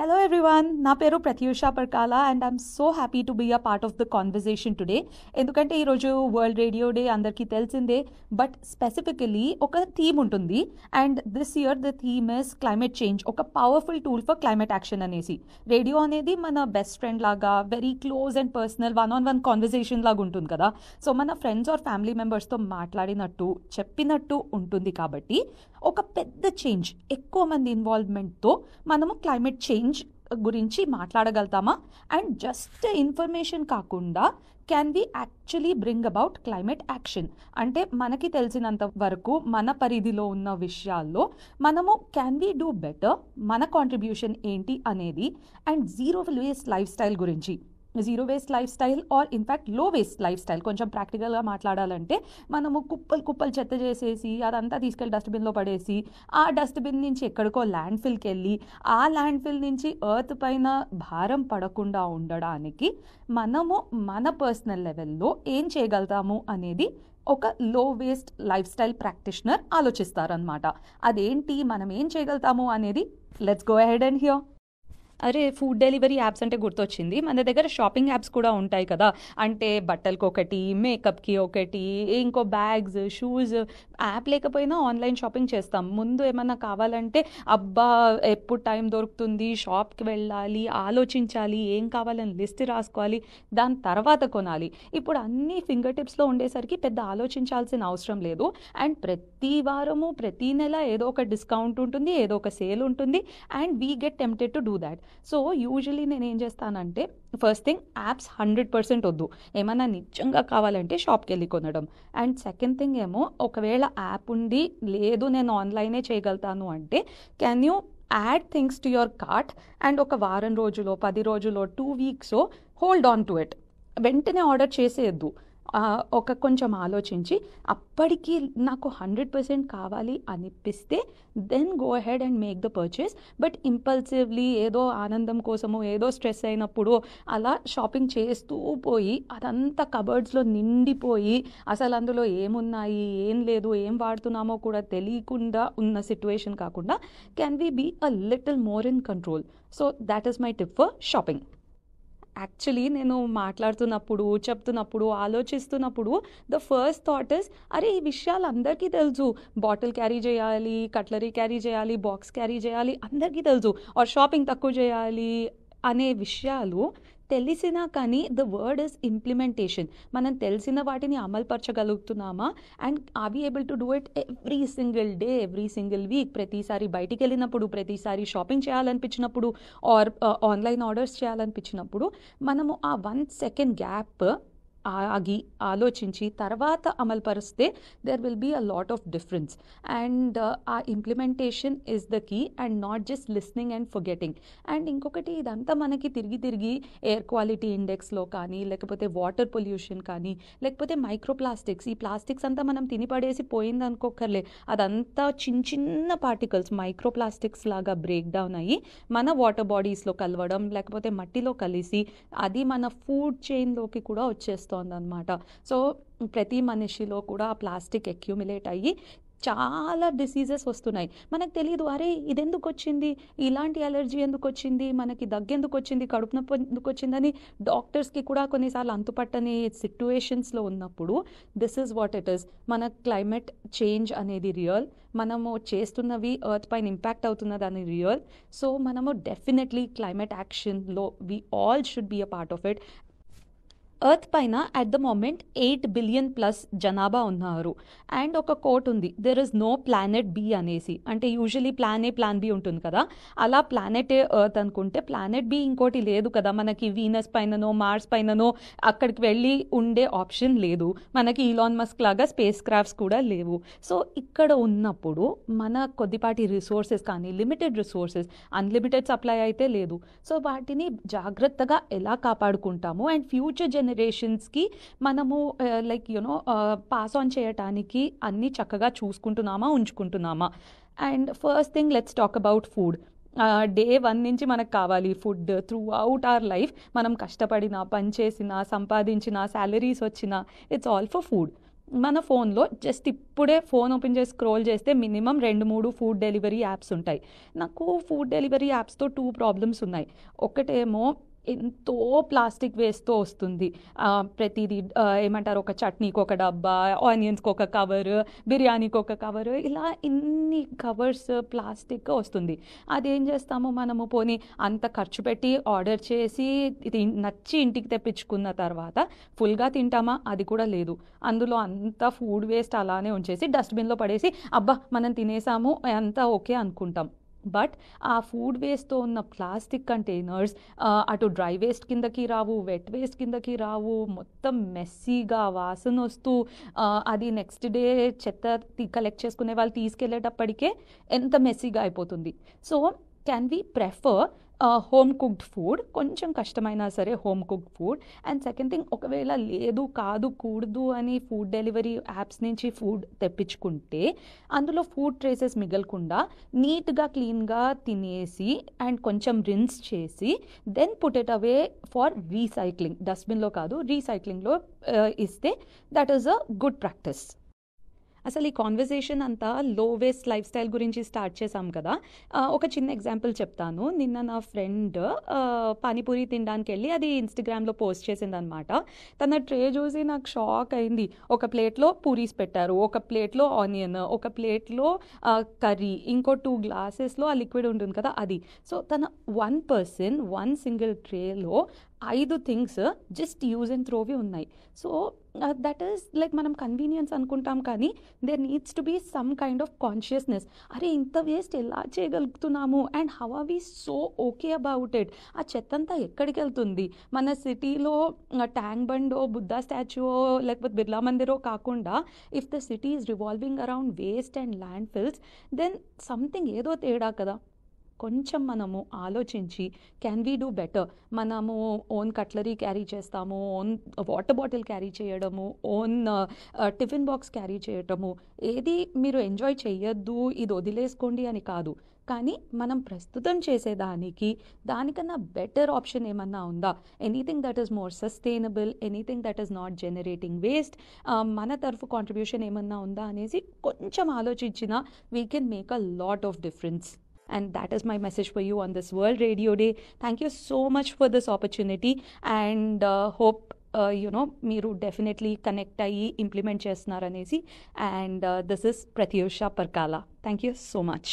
Hello everyone, నా పేరు Pratyusha Parkala and I'm so happy to be a part of the conversation today. ఎందుకంటే ఈరోజు world radio day అందరికీ తెలిసిందే, బట్ స్పెసిఫికలీ ఒక థీమ్ ఉంటుంది and this year the theme is climate change, ఒక powerful tool for climate action అనేసి. Radio అనేది మన బెస్ట్ ఫ్రెండ్ లాగా very close and personal one conversation లాగా ఉంటుంది కదా. సో మన ఫ్రెండ్స్ ఆర్ ఫ్యామిలీ మెంబర్స్తో మాట్లాడినట్టు చెప్పినట్టు ఉంటుంది. కాబట్టి ఒక పెద్ద చేంజ్, ఎక్కువ మంది ఇన్వాల్వ్మెంట్తో మనము క్లైమేట్ చేంజ్ గురించి మాట్లాడగలుగుతామా? అండ్ జస్ట్ ఇన్ఫర్మేషన్ కాకుండా can we actually bring about climate action? అంటే మనకి తెలిసినంత వరకు మన పరిధిలో ఉన్న విషయాల్లో మనము క్యాన్ వి డూ బెటర్, మన కాంట్రిబ్యూషన్ ఏంటి అనేది, and zero waste lifestyle గురించి. Zero waste lifestyle or in fact low waste lifestyle కొంచెం ప్రాక్టికల్గా మాట్లాడాలంటే మనము కుప్పలు చెత్త చేసేసి అదంతా తీసుకెళ్ళి డస్ట్బిన్లో పడేసి ఆ డస్ట్బిన్ నుంచి ఎక్కడికో ల్యాండ్ ఫిల్కి వెళ్ళి ఆ ల్యాండ్ ఫిల్ నుంచి ఎర్త్ పైన భారం పడకుండా ఉండడానికి మనము మన పర్సనల్ లెవెల్లో ఏం చేయగలుగుతాము అనేది ఒక లో వేస్ట్ లైఫ్ స్టైల్ ప్రాక్టీషనర్ ఆలోచిస్తారనమాట. అదేంటి, మనం ఏం చేయగలుగుతాము అనేది let's go ahead and here. అరే, ఫుడ్ డెలివరీ యాప్స్ అంటే గుర్తొచ్చింది. మన దగ్గర షాపింగ్ యాప్స్ కూడా ఉంటాయి కదా. అంటే బట్టలకు ఒకటి, మేకప్కి ఒకటి, ఇంకో బ్యాగ్స్, షూస్. యాప్ లేకపోయినా ఆన్లైన్ షాపింగ్ చేస్తాం. ముందు ఏమన్నా కావాలంటే అబ్బా ఎప్పుడు టైం దొరుకుతుంది, షాప్కి వెళ్ళాలి, ఆలోచించాలి, ఏం కావాలని లిస్ట్ రాసుకోవాలి, దాని తర్వాత కొనాలి. ఇప్పుడు అన్నీ ఫింగర్ టిప్స్లో ఉండేసరికి పెద్ద ఆలోచించాల్సిన అవసరం లేదు. అండ్ ప్రతి వారము ప్రతి నెల ఏదో ఒక డిస్కౌంట్ ఉంటుంది, ఏదో ఒక సేల్ ఉంటుంది, and we get tempted to do that. So usually నేను ఏం చేస్తానంటే, ఫస్ట్ థింగ్ యాప్స్ 100% వద్దు, ఏమన్నా నిజంగా కావాలంటే షాప్కి వెళ్ళి కొనడం. అండ్ సెకండ్ థింగ్ ఏమో, ఒకవేళ యాప్ ఉండి లేదు నేను ఆన్లైనే చేయగలుగుతాను అంటే can you add things to your cart and ఒక వారం రోజులో, 10 రోజులో, 2 weeks hold on to it. వెంటనే ఆర్డర్ చేసేయద్దు. ఒక కొంచెం ఆలోచించి అప్పటికి నాకు 100% కావాలి అనిపిస్తే then go ahead and make the purchase. But impulsively ఏదో ఆనందం కోసమో ఏదో స్ట్రెస్ అయినప్పుడు అలా షాపింగ్ చేస్తూ పోయి అదంతా కబర్డ్స్లో నిండిపోయి అసలు అందులో ఏమున్నాయి, ఏం లేదు, ఏం వాడుతున్నామో కూడా తెలియకుండా ఉన్న సిచ్యువేషన్ కాకుండా can we be a little more in control. So that is my tip for shopping. Actually నేను మాట్లాడుతున్నప్పుడు, చెప్తున్నప్పుడు, ఆలోచిస్తున్నప్పుడు ద ఫస్ట్ థాట్ ఇస్, అరే ఈ విషయాలు అందరికీ తెలుసు. బాటిల్ క్యారీ చేయాలి, కట్లరీ క్యారీ చేయాలి, బాక్స్ క్యారీ చేయాలి, అందరికీ తెలుసు. ఆర్ షాపింగ్ తక్కువ చేయాలి అనే విషయాలు తెలిసినా కానీ ద వర్డ్ ఇస్ ఇంప్లిమెంటేషన్. మనం తెలిసిన వాటిని అమలుపరచగలుగుతున్నామా? And are we able to do it every single day, every single week? ప్రతిసారి బయటికి వెళ్ళినప్పుడు, ప్రతిసారి షాపింగ్ చేయాలనిపించినప్పుడు ఆర్ ఆన్లైన్ ఆర్డర్స్ చేయాలనిపించినప్పుడు మనము ఆ 1 second గ్యాప్ ఆగి ఆలోచించి తర్వాత అమలుపరిస్తే there will be a lot of difference. And ఆ implementation is the key and not just listening and forgetting. And ఇంకొకటి, ఇదంతా మనకి తిరిగి ఎయిర్ క్వాలిటీ ఇండెక్స్లో కానీ, లేకపోతే వాటర్ పొల్యూషన్ కానీ, లేకపోతే మైక్రోప్లాస్టిక్స్, ఈ ప్లాస్టిక్స్ అంతా మనం తినిపడేసి పోయింది అనుకోకర్లే, అదంతా చిన్న పార్టికల్స్ మైక్రోప్లాస్టిక్స్ లాగా బ్రేక్ డౌన్ అయ్యి మన వాటర్ బాడీస్లో కలవడం, లేకపోతే మట్టిలో కలిసి అది మన ఫుడ్ చైన్లోకి కూడా వచ్చేస్తుంది అనమాట. సో ప్రతి మనిషిలో కూడా ప్లాస్టిక్ అక్యూమిలేట్ అయ్యి చాలా డిసీజెస్ వస్తున్నాయి. మనకు తెలియదు, అరే ఇది ఎందుకు వచ్చింది, ఇలాంటి అలర్జీ ఎందుకు వచ్చింది, మనకి దగ్గు ఎందుకు వచ్చింది, కడుపు నొప్పి ఎందుకు వచ్చిందని డాక్టర్స్కి కూడా కొన్నిసార్లు అంతుపట్టని సిట్యుయేషన్స్లో ఉన్నప్పుడు this is what it is. మన క్లైమేట్ చేంజ్ అనేది రియల్, మనము చేస్తున్నవి ఎర్త్ పైన ఇంపాక్ట్ అవుతున్నది అని రియల్. సో మనము డెఫినెట్లీ క్లైమేట్ యాక్షన్లో we all should be a part of it. Earth పైన అట్ ద మూమెంట్ 8 billion+ జనాభా ఉన్నారు. అండ్ ఒక కోట్ ఉంది, there is no planet B అనేసి. అంటే usually plan A plan B ఉంటుంది కదా, అలా ప్లానెట్ ఏ ఎర్త్ అనుకుంటే ప్లానెట్ బి ఇంకోటి లేదు కదా. మనకి వీనస్ పైననో మార్స్ పైననో అక్కడికి వెళ్ళి ఉండే ఆప్షన్ లేదు. మనకి ఈలాన్ మస్క్ లాగా స్పేస్ క్రాఫ్ట్స్ కూడా లేవు. సో ఇక్కడ ఉన్నప్పుడు మన కొద్దిపాటి రిసోర్సెస్ కానీ, లిమిటెడ్ రిసోర్సెస్, అన్లిమిటెడ్ సప్లై అయితే లేదు. సో వాటిని జాగ్రత్తగా ఎలా కాపాడుకుంటాము అండ్ ఫ్యూచర్ జనరేషన్స్కి మనము లైక్ యూనో పాస్ ఆన్ చేయటానికి అన్నీ చక్కగా చూసుకుంటున్నామా, ఉంచుకుంటున్నామా? And first thing let's talk about food. Day 1 నుంచి మనకు కావాలి food. Throughout our life మనం కష్టపడినా, పనిచేసినా, సంపాదించిన, శాలరీస్ వచ్చినా, ఇట్స్ ఆల్ ఫర్ ఫుడ్. మన ఫోన్లో జస్ట్ ఇప్పుడే ఫోన్ ఓపెన్ చేసి స్క్రోల్ చేస్తే మినిమం 2-3 ఫుడ్ డెలివరీ యాప్స్ ఉంటాయి. నాకు ఫుడ్ డెలివరీ యాప్స్తో 2 ప్రాబ్లమ్స్ ఉన్నాయి. ఒకటేమో ఎంతో ప్లాస్టిక్ వేస్ట్తో వస్తుంది. ప్రతిదీ ఏమంటారు, ఒక చట్నీకి ఒక డబ్బా, ఆనియన్స్కి ఒక కవర్, బిర్యానీకి ఒక కవర్, ఇలా ఇన్ని కవర్స్ ప్లాస్టిక్ వస్తుంది. అదేం చేస్తాము మనము, పోనీ అంత ఖర్చు పెట్టి ఆర్డర్ చేసి నచ్చి ఇంటికి తెప్పించుకున్న తర్వాత ఫుల్గా తింటామా? అది కూడా లేదు. అందులో అంత ఫుడ్ వేస్ట్ అలానే ఉంచేసి డస్ట్బిన్లో పడేసి అబ్బా మనం తినేసాము అంతా ఓకే అనుకుంటాం. బట్ ఆ ఫుడ్ వేస్ట్తో ఉన్న ప్లాస్టిక్ కంటైనర్స్ అటు డ్రై వేస్ట్ కిందకి రావు, వెట్ వేస్ట్ కిందకి రావు, మొత్తం మెస్సీగా వాసన వస్తూ అది నెక్స్ట్ డే చెత్త కలెక్ట్ చేసుకునే వాళ్ళు తీసుకెళ్ళేటప్పటికే ఎంత మెస్సీగా అయిపోతుంది. So can we prefer home cooked food, కొంచెం కష్టమైనా సరే home cooked food. And second thing, ఒకవేళ లేదు కూడదు అని ఫుడ్ డెలివరీ యాప్స్ నుంచి ఫుడ్ తెప్పించుకుంటే అందులో ఫుడ్ ట్రేసెస్ మిగలకుండా నీట్గా క్లీన్గా తినేసి అండ్ కొంచెం రిన్స్ చేసి then put it away for recycling, డస్ట్బిన్లో కాదు రీసైక్లింగ్లో ఇస్తే that is a good practice. అసలు ఈ కాన్వర్జేషన్ అంతా లో వేస్ట్ లైఫ్ స్టైల్ గురించి స్టార్ట్ చేసాం కదా. ఒక చిన్న ఎగ్జాంపుల్ చెప్తాను. నిన్న నా ఫ్రెండ్ పానీపూరి తినడానికి వెళ్ళి అది ఇన్స్టాగ్రామ్లో పోస్ట్ చేసిందనమాట. తన ట్రే చూసి నాకు షాక్ అయింది. ఒక ప్లేట్లో పూరీస్ పెట్టారు, ఒక ప్లేట్లో ఆనియన్, ఒక ప్లేట్లో కర్రీ, ఇంకో 2 గ్లాసెస్లో ఆ లిక్విడ్ ఉంటుంది కదా అది. సో తన 1 పర్సన్ 1 సింగిల్ ట్రేలో 5 థింగ్స్ జస్ట్ యూజ్ అండ్ త్రోవి ఉన్నాయి. సో దట్ ఈస్ లైక్ మనం కన్వీనియన్స్ అనుకుంటాం, కానీ there needs to be some kind of consciousness. అరే ఇంత వేస్ట్ ఎలా చేయగలుగుతున్నాము and how are we so okay about it? ఆ చెత్త అంతా ఎక్కడికి వెళ్తుంది? మన సిటీలో ట్యాంక్ బండో, బుద్ధా స్టాచ్యూో, లేకపోతే బిర్లా మందిరో కాకుండా if the city is revolving around waste and landfills, then something ఏదో తేడా కదా. కొంచెం మనము ఆలోచించి క్యాన్ వీ డూ బెటర్? మనము ఓన్ కట్లరీ క్యారీ చేస్తాము, ఓన్ వాటర్ బాటిల్ క్యారీ చేయడము, ఓన్ టిఫిన్ బాక్స్ క్యారీ చేయడము, ఏది మీరు ఎంజాయ్ చేయొద్దు ఇది వదిలేసుకోండి అని కాదు. కానీ మనం ప్రస్తుతం చేసేదానికి దానికన్నా బెటర్ ఆప్షన్ ఏమన్నా ఉందా? Anything that is more sustainable, anything that is not generating waste, మన తరఫు కాంట్రిబ్యూషన్ ఏమన్నా ఉందా అనేసి కొంచెం ఆలోచించిన we can make a lot of difference. And that is my message for you on this World Radio Day. Thank you so much for this opportunity and hope మీరు definitely connect అయ్యి implement చేస్తున్నారనేసి. And this is Pratyusha Parkala. Thank you so much.